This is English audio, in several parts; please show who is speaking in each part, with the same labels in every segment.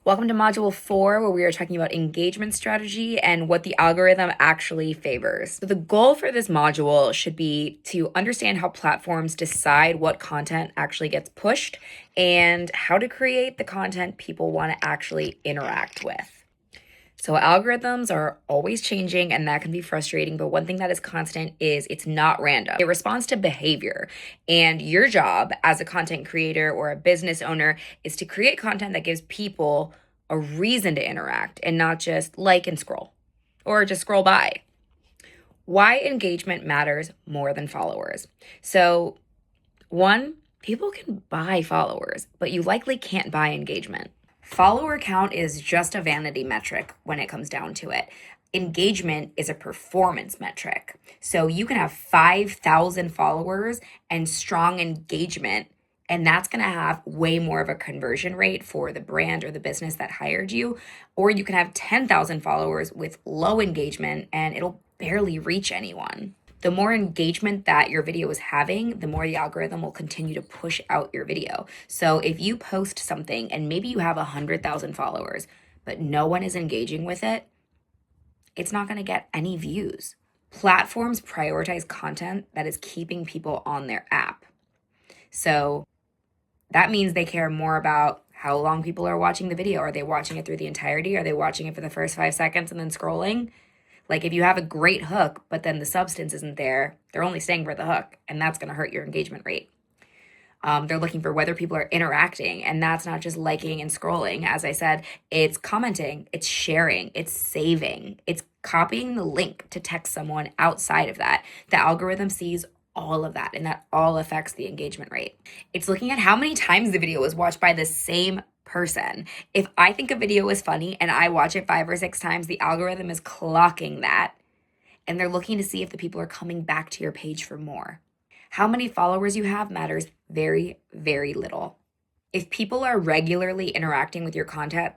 Speaker 1: Welcome to Module 4, where we are talking about engagement strategy and what the algorithm actually favors. So the goal for this module should be to understand how platforms decide what content actually gets pushed and how to create the content people want to actually interact with. So algorithms are always changing, and that can be frustrating, but one thing that is constant is it's not random. It responds to behavior, and your job as a content creator or a business owner is to create content that gives people a reason to interact and not just like and scroll or just scroll by. Why engagement matters more than followers. So, one, people can buy followers, but you likely can't buy engagement. Follower count is just a vanity metric when it comes down to it. Engagement is a performance metric. So you can have 5,000 followers and strong engagement, and that's going to have way more of a conversion rate for the brand or the business that hired you. Or you can have 10,000 followers with low engagement and it'll barely reach anyone. The more engagement that your video is having, the more the algorithm will continue to push out your video. So if you post something and maybe you have 100,000 followers, but no one is engaging with it, it's not going to get any views. Platforms prioritize content that is keeping people on their app. So that means they care more about how long people are watching the video. Are they watching it through the entirety? Are they watching it for the first 5 seconds and then scrolling? Like if you have a great hook, but then the substance isn't there, they're only staying for the hook, and that's going to hurt your engagement rate. They're looking for whether people are interacting, and that's not just liking and scrolling. As I said, it's commenting, it's sharing, it's saving, it's copying the link to text someone outside of that. The algorithm sees all of that, and that all affects the engagement rate. It's looking at how many times the video was watched by the same person. If I think a video is funny and I watch it 5 or 6 times, the algorithm is clocking that, and they're looking to see if the people are coming back to your page for more. How many followers you have matters very, very little. If people are regularly interacting with your content,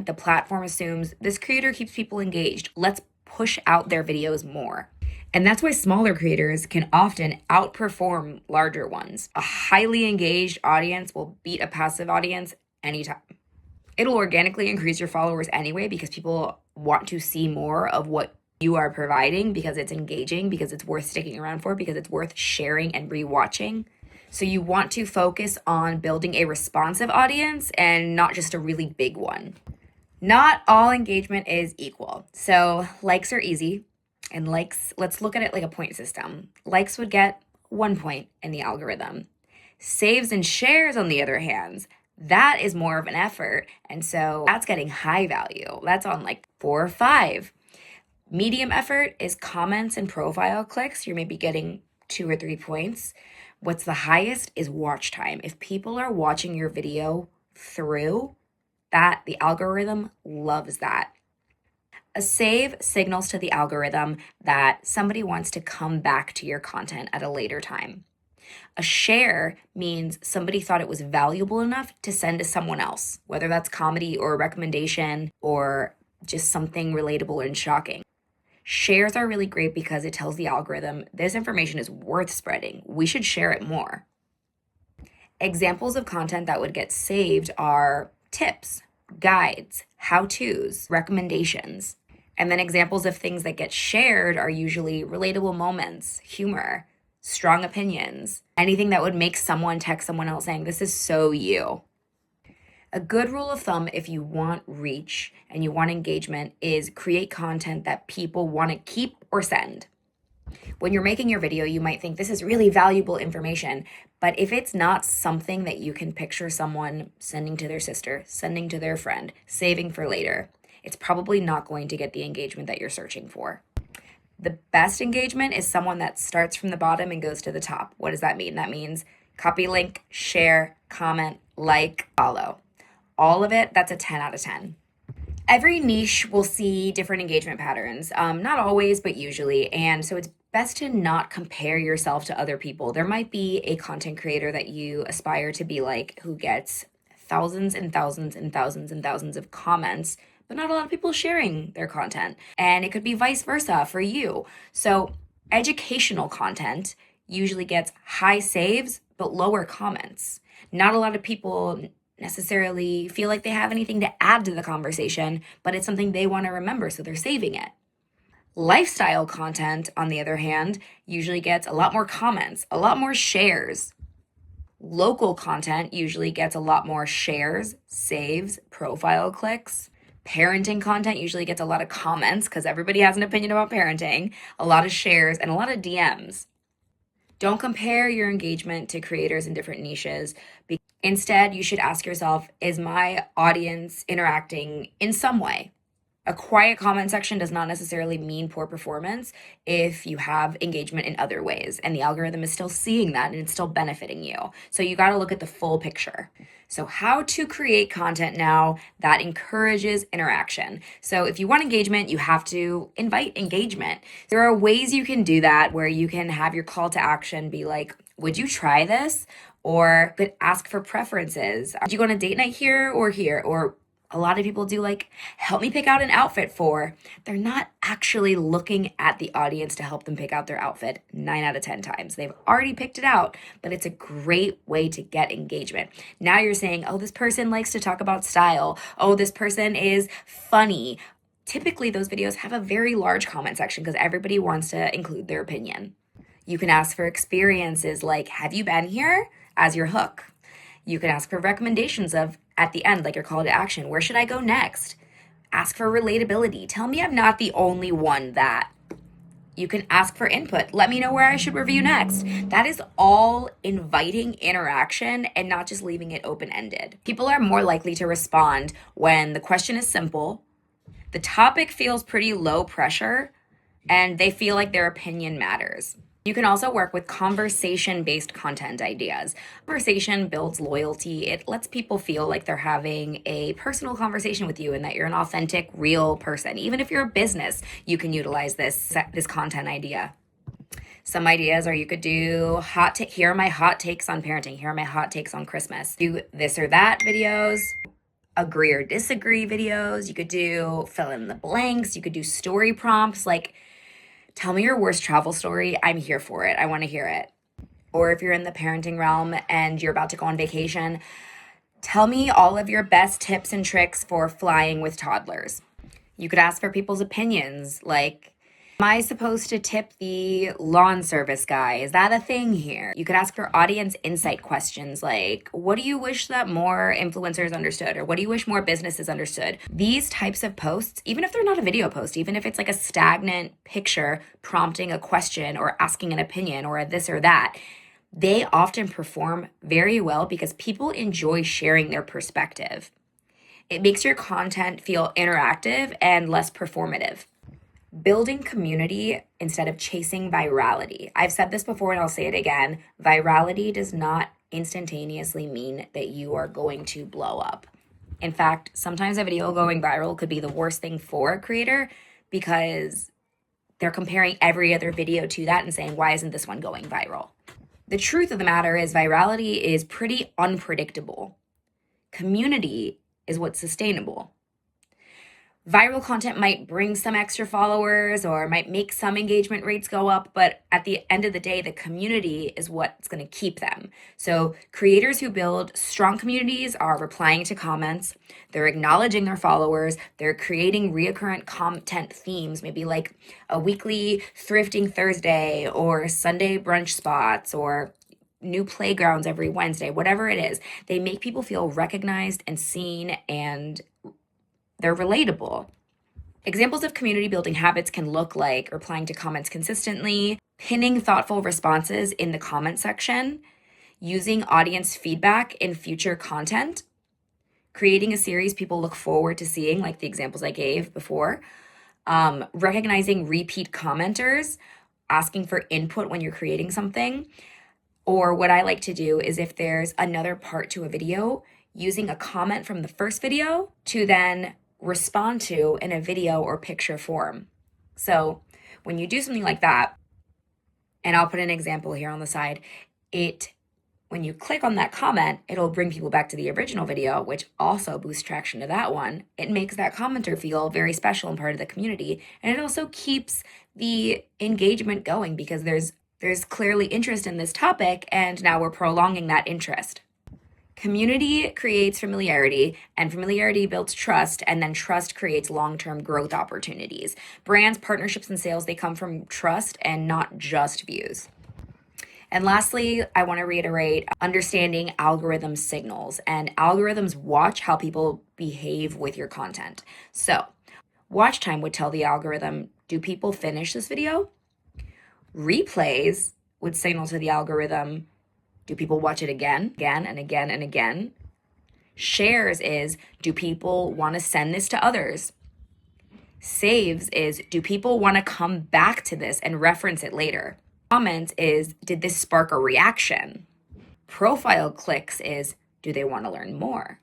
Speaker 1: the platform assumes this creator keeps people engaged. Let's push out their videos more. And that's why smaller creators can often outperform larger ones. A highly engaged audience will beat a passive audience anytime. It'll organically increase your followers anyway because people want to see more of what you are providing because it's engaging, because it's worth sticking around for, because it's worth sharing and rewatching. So you want to focus on building a responsive audience and not just a really big one. Not all engagement is equal. So likes are easy, and likes, let's look at it like a point system. Likes would get 1 point in the algorithm. Saves and shares, on the other hand, that is more of an effort. And so that's getting high value. That's on like 4 or 5. Medium effort is comments and profile clicks. You're maybe getting 2 or 3 points. What's the highest is watch time. If people are watching your video through, that the algorithm loves that. A save signals to the algorithm that somebody wants to come back to your content at a later time. A share means somebody thought it was valuable enough to send to someone else, whether that's comedy or a recommendation or just something relatable and shocking. Shares are really great because it tells the algorithm this information is worth spreading. We should share it more. Examples of content that would get saved are tips, guides, how-tos, recommendations. And then examples of things that get shared are usually relatable moments, humor, strong opinions, anything that would make someone text someone else saying, this is so you. A good rule of thumb if you want reach and you want engagement is create content that people want to keep or send. When you're making your video, you might think this is really valuable information, but if it's not something that you can picture someone sending to their sister, sending to their friend, saving for later, it's probably not going to get the engagement that you're searching for. The best engagement is someone that starts from the bottom and goes to the top. What does that mean? That means copy link, share, comment, like, follow. All of it, that's a 10 out of 10. Every niche will see different engagement patterns, not always, but usually. And so it's best to not compare yourself to other people. There might be a content creator that you aspire to be like who gets thousands and thousands and thousands and thousands of comments, but not a lot of people sharing their content. And it could be vice versa for you. So educational content usually gets high saves, but lower comments. Not a lot of people necessarily feel like they have anything to add to the conversation, but it's something they want to remember, so they're saving it. Lifestyle content, on the other hand, usually gets a lot more comments, a lot more shares. Local content usually gets a lot more shares, saves, profile clicks. Parenting content usually gets a lot of comments because everybody has an opinion about parenting, a lot of shares, and a lot of DMs. Don't compare your engagement to creators in different niches. Instead, you should ask yourself, is my audience interacting in some way? A quiet comment section does not necessarily mean poor performance if you have engagement in other ways, and the algorithm is still seeing that and it's still benefiting you. So you got to look at the full picture. So how to create content now that encourages interaction. So if you want engagement, you have to invite engagement. There are ways you can do that where you can have your call to action be like, would you try this? Or could ask for preferences. Do you go on a date night here or here? Or a lot of people do like, help me pick out an outfit for. They're not actually looking at the audience to help them pick out their outfit 9 out of 10 times. They've already picked it out, but it's a great way to get engagement. Now you're saying, oh, this person likes to talk about style. Oh, this person is funny. Typically, those videos have a very large comment section because everybody wants to include their opinion. You can ask for experiences like, have you been here? As your hook. You can ask for recommendations of, at the end, like your call to action, where should I go next? Ask for relatability. Tell me I'm not the only one that. You can ask for input. Let me know where I should review next. That is all inviting interaction and not just leaving it open-ended. People are more likely to respond when the question is simple, the topic feels pretty low pressure, and they feel like their opinion matters. You can also work with conversation-based content ideas. Conversation builds loyalty. It lets people feel like they're having a personal conversation with you and that you're an authentic, real person. Even if you're a business, you can utilize this content idea. Some ideas are you could do here are my hot takes on parenting. Here are my hot takes on Christmas. Do this or that videos. Agree or disagree videos. You could do fill in the blanks. You could do story prompts like, tell me your worst travel story. I'm here for it. I want to hear it. Or if you're in the parenting realm and you're about to go on vacation, tell me all of your best tips and tricks for flying with toddlers. You could ask for people's opinions, like, am I supposed to tip the lawn service guy? Is that a thing here? You could ask for audience insight questions like, what do you wish that more influencers understood? Or what do you wish more businesses understood? These types of posts, even if they're not a video post, even if it's like a stagnant picture prompting a question or asking an opinion or a this or that, they often perform very well because people enjoy sharing their perspective. It makes your content feel interactive and less performative. Building community instead of chasing virality. I've said this before and I'll say it again. Virality does not instantaneously mean that you are going to blow up. In fact, sometimes a video going viral could be the worst thing for a creator because they're comparing every other video to that and saying, why isn't this one going viral? The truth of the matter is virality is pretty unpredictable. Community is what's sustainable. Viral content might bring some extra followers or might make some engagement rates go up, but at the end of the day, the community is what's going to keep them. So creators who build strong communities are replying to comments, they're acknowledging their followers, they're creating reoccurrent content themes, maybe like a weekly thrifting Thursday or Sunday brunch spots or new playgrounds every Wednesday, whatever it is. They make people feel recognized and seen, and they're relatable. Examples of community building habits can look like replying to comments consistently, pinning thoughtful responses in the comment section, using audience feedback in future content, creating a series people look forward to seeing, like the examples I gave before, recognizing repeat commenters, asking for input when you're creating something. Or what I like to do is if there's another part to a video, using a comment from the first video to then respond to in a video or picture form. So when you do something like that, and I'll put an example here on the side, when you click on that comment, it'll bring people back to the original video, which also boosts traction to that one. It makes that commenter feel very special and part of the community. And it also keeps the engagement going because there's clearly interest in this topic, and now we're prolonging that interest. Community creates familiarity, and familiarity builds trust, and then trust creates long-term growth opportunities. Brands, partnerships, and sales, they come from trust and not just views. And lastly, I want to reiterate understanding algorithm signals, and algorithms watch how people behave with your content. So, watch time would tell the algorithm, do people finish this video? Replays would signal to the algorithm, do people watch it again, and again, and again? Shares is, do people want to send this to others? Saves is, do people want to come back to this and reference it later? Comments is, did this spark a reaction? Profile clicks is, do they want to learn more?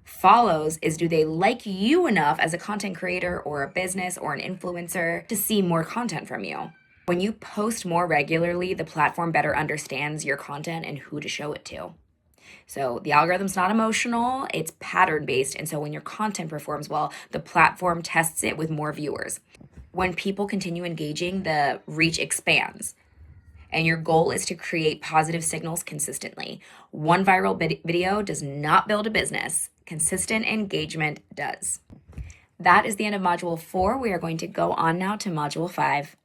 Speaker 1: Follows is, do they like you enough as a content creator or a business or an influencer to see more content from you? When you post more regularly, the platform better understands your content and who to show it to. So the algorithm's not emotional, it's pattern based. And so when your content performs well, the platform tests it with more viewers. When people continue engaging, the reach expands. And your goal is to create positive signals consistently. One viral video does not build a business. Consistent engagement does. That is the end of Module 4. We are going to go on now to Module 5.